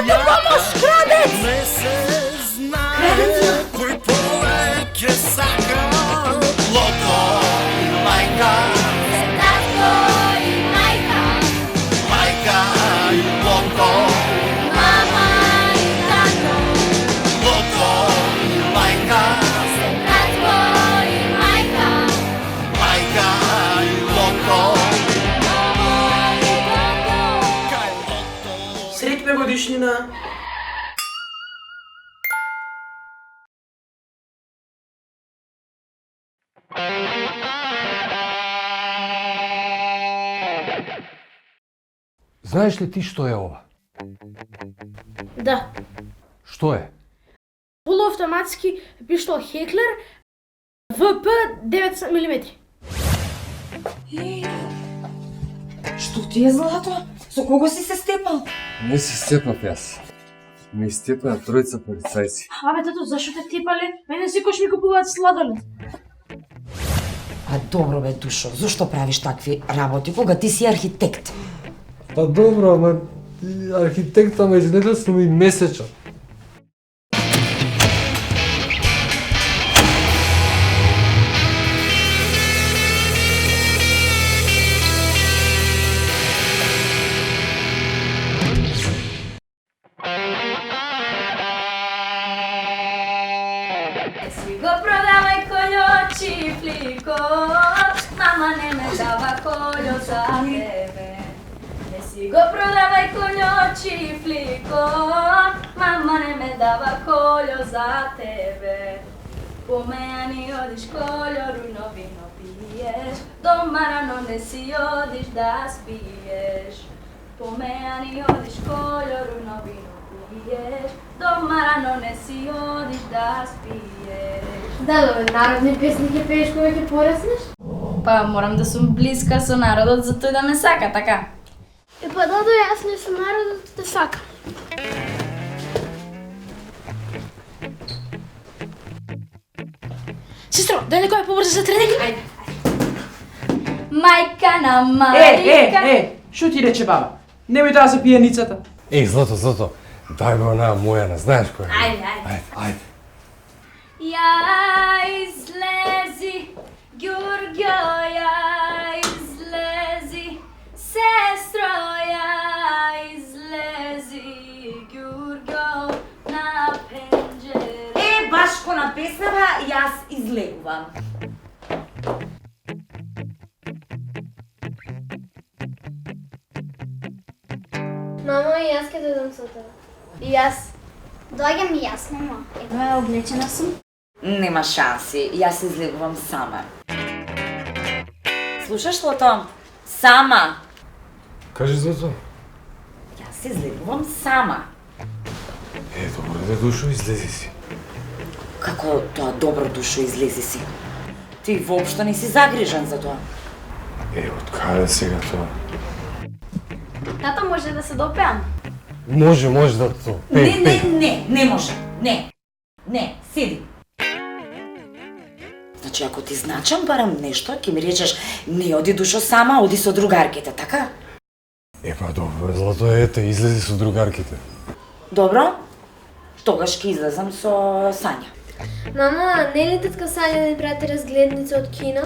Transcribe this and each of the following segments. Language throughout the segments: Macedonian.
Помош, крадец! Не се знае кој повеќе сака. Лото и мајка, Татко и мајка, мајка и лото. мама и тато, Лото и мајка, татко и мајка, мајка и лото. мамо и тато. Кај лото. Среќна годишнина. Знаеш ли ти што е ова? Да. Што е? Полуавтоматски пиштол Хеклер ВП 9 мм. Што ти е, Злато? Со кого си се степал? Не се степнав јас. Ме степна тројца полицајци. Абе, тато, зашо те типале? Мене секој ми купуваат сладолед. А добро бе, Душо, зошто правиш такви работи кога ти си архитект? Па добро, ама архитекта ме изгледа сум и месечен. Не си го продавај колјо чифлико, мама не ме дава колјо за тебе. Не си го продавај колјо чифлико, мама не ме дава колјо за тебе. Помејани одиш колјо рујно вино пиеш, дома рано не си одиш да спиеш. Помејани одиш колјо рујно вино пиеш, дома рано не си одиш да спиеш. Да, народни песни ќе пееш кога ќе пораснеш? Па морам да сум блиска со народот за тој да ме сака, така? Па дадо, јас не сум народот те сака. Сестро, дај некоја побрзо за тренинг. Ајде. Мајка на Марика. Што ти рече баба? Немој таа за пијаницата. Еј, Злато, дај го онаа моја, не знаеш која? Ајде. Ајде. Ја излези, Ѓурѓо, ја излези, сестро, ја излези, Ѓурѓо, на пенџере. Баш ко на песнава, јас излегувам. Мамо, и јас ќе дојдам со тебе. И јас. Доаѓам и јас, мамо. Ева, облечена сум. Нема шанси, јас излегувам сама. Слушаш Лото? Сама. Кажи Злато. Јас излегувам сама. Добро, Душо, излези си. Како тоа добро, Душо, излези си? Ти воопшто не си загрижен за тоа. Од каде сега тоа? Тато, може да се допеам? Може да то. Не може. Не, седи. Значи, ако ти значам барам нешто, ќе ми речеш, не оди Душо сама, оди со другарките, така? Па добро, Злато, ете, излези со другарките. Добро? Тогаш ќе излезам со Сања. Мама, не ли тетка Сања да ни прати разгледница од кино?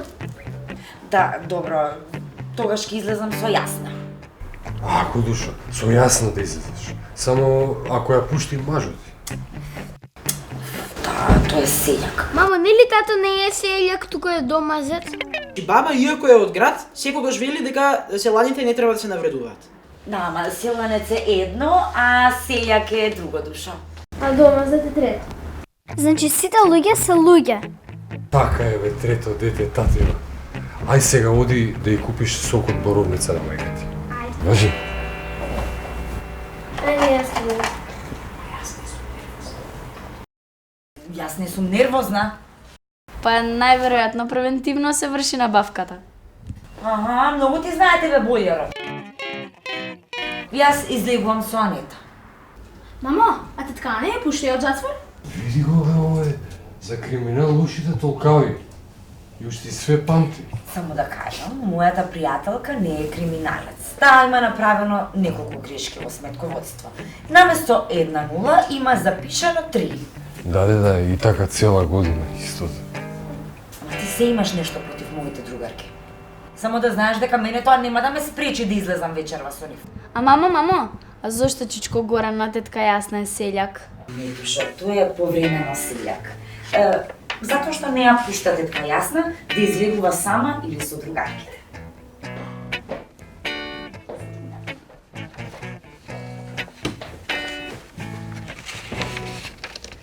Да, добро. Тогаш ќе излезам со Јасна. Ако, Душо, со Јасна да излезеш. Само ако ја пушти мажот. Да, тој е сељак. Мамо, нели тато не е селјак, туку е домазет? И баба, иако е од град, секогаш вели дека селаните не треба да се навредуваат. Да, ама селанец е едно, а сељак е друго, Душо. А домазет е трето. Значи сите луѓе се луѓе. Така е, бе, трето дете, татино. Ај сега оди да ја купиш сок од боровница на мајка ти. Ајде. Важи. Ајде, јас ќе дојдам. Јас не сум нервозна. Па најверојатно превентивно се врши набавката. Аха, многу ти знаете бе бојаро. Јас излегувам со Анета. Мамо, а тетка не е пушти од затвор? Види го, бе, ова е за криминал ушите толкави. И уште и све памти. Само да кажам, мојата пријателка не е криминалец. Таа има направено неколку грешки во сметководство. Наместо 1-0 има запишано 3. Да, и така цела година истото. Ама ти се имаш нешто против моите другарки. Само да знаеш дека мене тоа нема да ме спречи да излезам вечерва со нив. А мамо, а зошто Чичко Горан на тетка Јасна е селјак? Не, душо, тој е повремено селјак. Затоа што не ја пушта тетка Јасна да излегува сама или со другарките.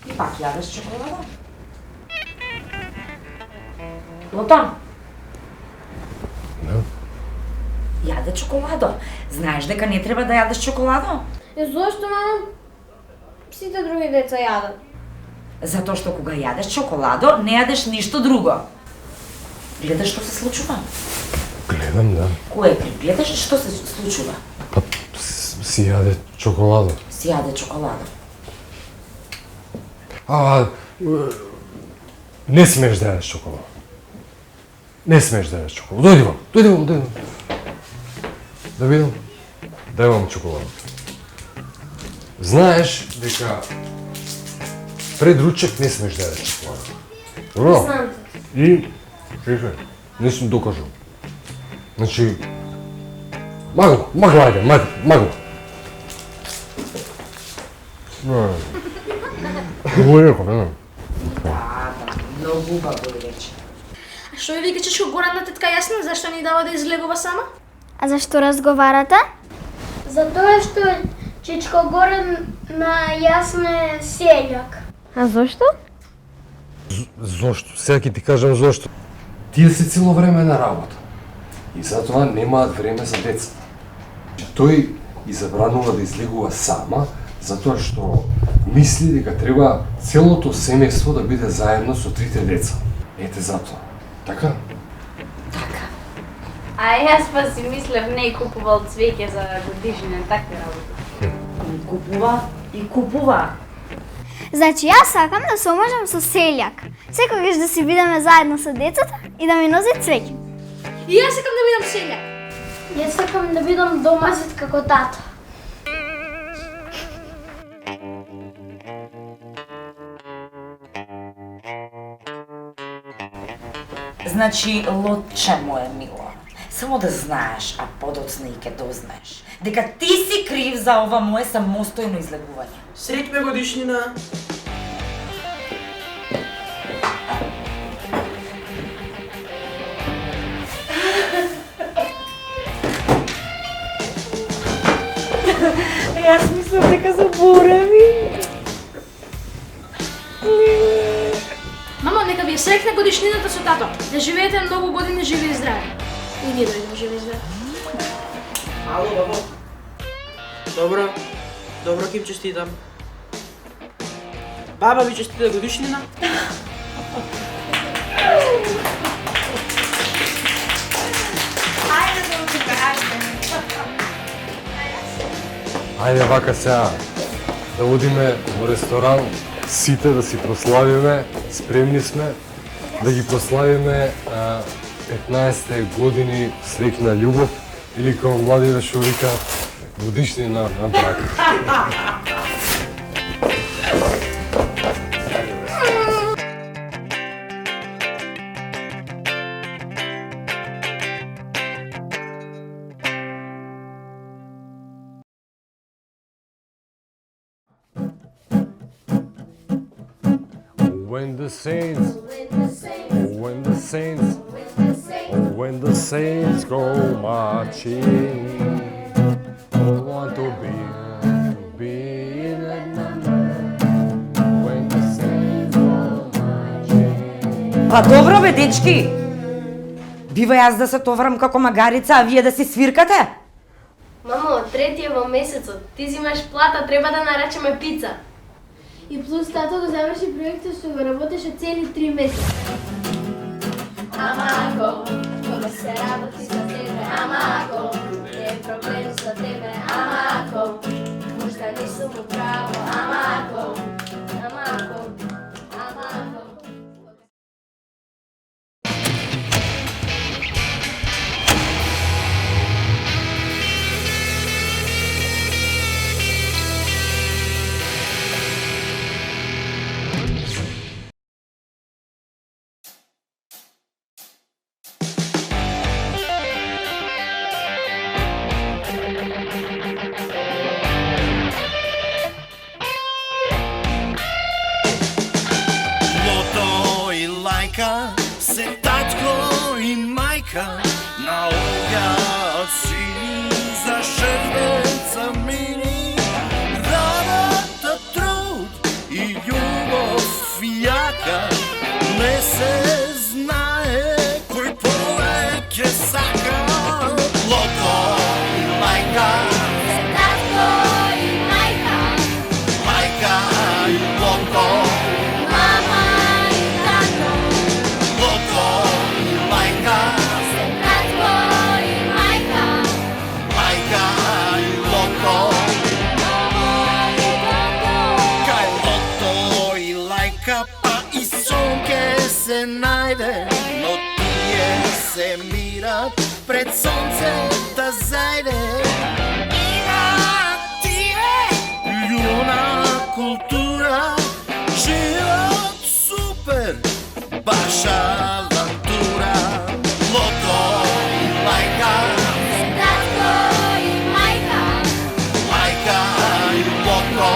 И пак јадеш чоколада? Лотон, Да. јаде чоколадо. Знаеш дека не треба да јадеш чоколадо? Зошто, мамо? Сите други деца јадат. Затоа што кога јадеш чоколадо, не јадеш ништо друго. Гледаш што се случува? Гледам, да. Кој е? Гледаш што се случува? Па си јаде чоколадо. Си јаде чоколадо. Не смеш да јадеш чоколадо. Не смеш да јадеш чоколадо. Дојди вам. Да видам. Дај вам чоколадо. Знаеш дека пред ручек не смеш да јадеш чоколадо. Добро? Знам. И чекај, не сум докажал. Значи, магла, магла. Убаво, не. Да, многу убаво рече. А што ви вика Чичко Горан на тетка Јасна, зашто ни дава да излегува сама? А зашто разговарате? Затоа што Чичко Горан на Јасна е селјак. А зошто? Зошто? Сега ќе ти кажам зошто. Тие се цело време на работа. И затоа немаат време за деца. Тој и забранува да излегува сама, затоа што мисли дека треба целото семејство да биде заедно со трите деца. Ете затоа. Така? А јас па си мислев не купувал цвеќе за годишнина, таква работа. Купува. Значи јас сакам да се омажам со селјак. Секогаш да си бидеме заедно со децата и да ми носи цвеќе. И јас сакам да бидам селјак. Јас сакам да бидам домазет како тато. Значи, лотче моje мило. Само да знаеш, а подоцна и ќе дознаеш, дека ти си крив за ова мое самостојно излегување. Среќна годишнина. Јас мислам дека заборави. Мамо, нека ви е среќна годишнината со тато. Да живеете многу години живи и здрави. И ние дојдем живи и здрави. Ало, бабо. Добро ќе им честитам. Баба ви честита годишнина. Ајде вака сега да одиме во ресторан, сите да си прославиме, спремни сме да ги прославиме 15 години среќна љубов или како младите што викаат годишнина на брак. When the saints, when the saints, when the saints go marching, all want to be in that number. When the saints go marching. Па добро бе, дечки. Бива јас да се товрам како магарица, а вие да си свиркате? Мамо, трети е во месецот. Ти зимаш плата, треба да наречеме пица. И плюс тато го заврши проектот што го работеше цели 3 месеца. Амако, кога се работи за тебе, амако, не е проблем за тебе, амако, можда не сум управо, амако, амако, амако. лајка, се татко и мајка, наоѓаат сини за шербеца мини. Работа, труд и љубов јака, не се знае кој повеќе сака. Лото и мајка, се татко и мајка, мајка и лото. мама и тато, Лото и мајка, се татко и мајка, мајка и лото. Кај лото и лајка, па и сон ке се најде, но тие се мират пред сонце да зајде. Има тие љуна култура, живот супер, баш авантура. Лото и лајка, се татко и мајка, мајка и лото.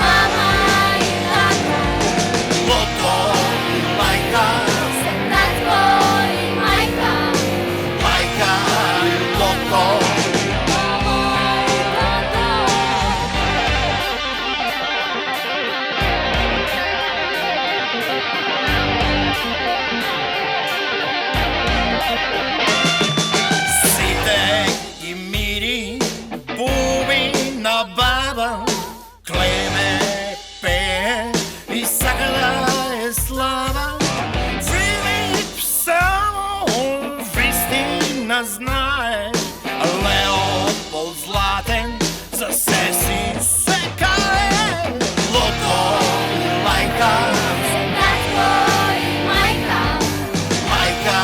мама и тато, Лото и лајка, се татко и мајка, мајка и лото. Сите ги мири, буби на баба, клеме пее и сака да е слава. Филип само вистина знае, Леополд златен за се си се кае. Лото и мајка, се татко и мајка, мајка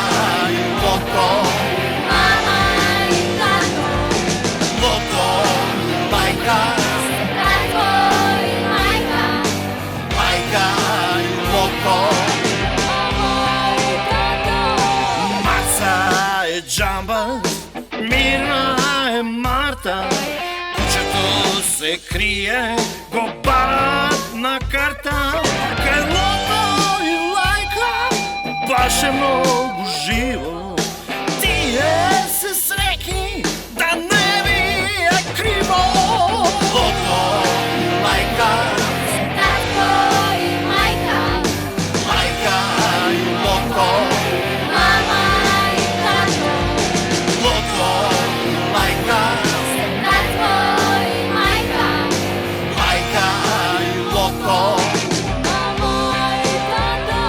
и лото. мама и тато, Лото и мајка, се татко и мајка, мајка и лото. Маца е джамба, мирна е Марта, кучето се крие, го барат на карта. Кај лото и лајка, баш е многу живо, тие се среќни, да не ви е криво. Лото и лајка, се татко и мајка, мајка и лото. мама и тато, Лото и лајка, се татко и мајка, мајка и лото. мама и тато.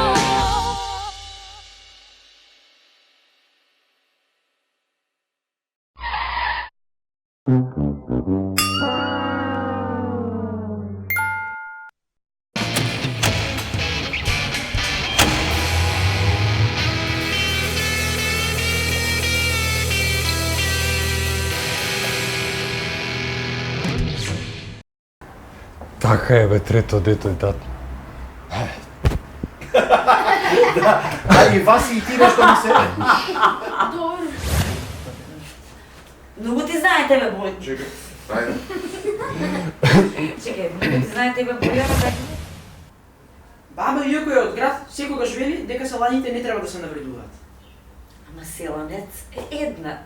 Така е, бе, трето дето е тат. А и Васи и ти нешто ми се... Многу ти знае тебе, Бој. Чекай, ајде. Чекај, многу ти знае тебе, Бој. Баба Јуко е од град, секогаш вели дека селаните не треба да се навредуваат. Ама селанец е една.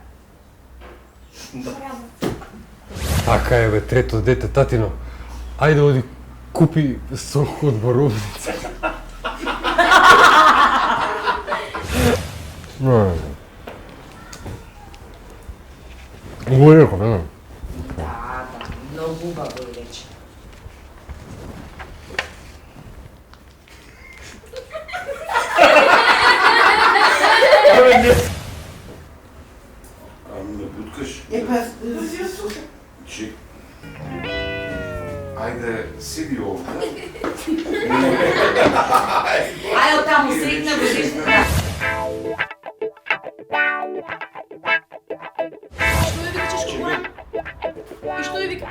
Така е, бе, трето дете, татино. Ајде, оди, купи сок од боровница. Ovo je rekao, ne? Да, многу убаво е рече. Не буткаш. Чи. Ајде, сиди овде. Ајде таму, сритна годишна. Што ја вика Чешко Горан? И што ја вика?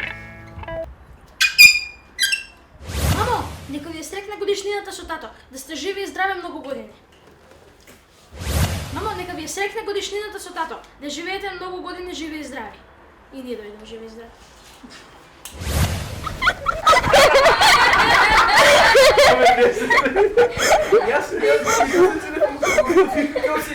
Мамо, нека ви е срекна годишнината со тато, да сте живи и здрави многу години. Мамо, нека ви е срекна годишнината со тато, да живеете многу години живи и здрави. И ние дојдем живи и здрави. Јас се телефон, како си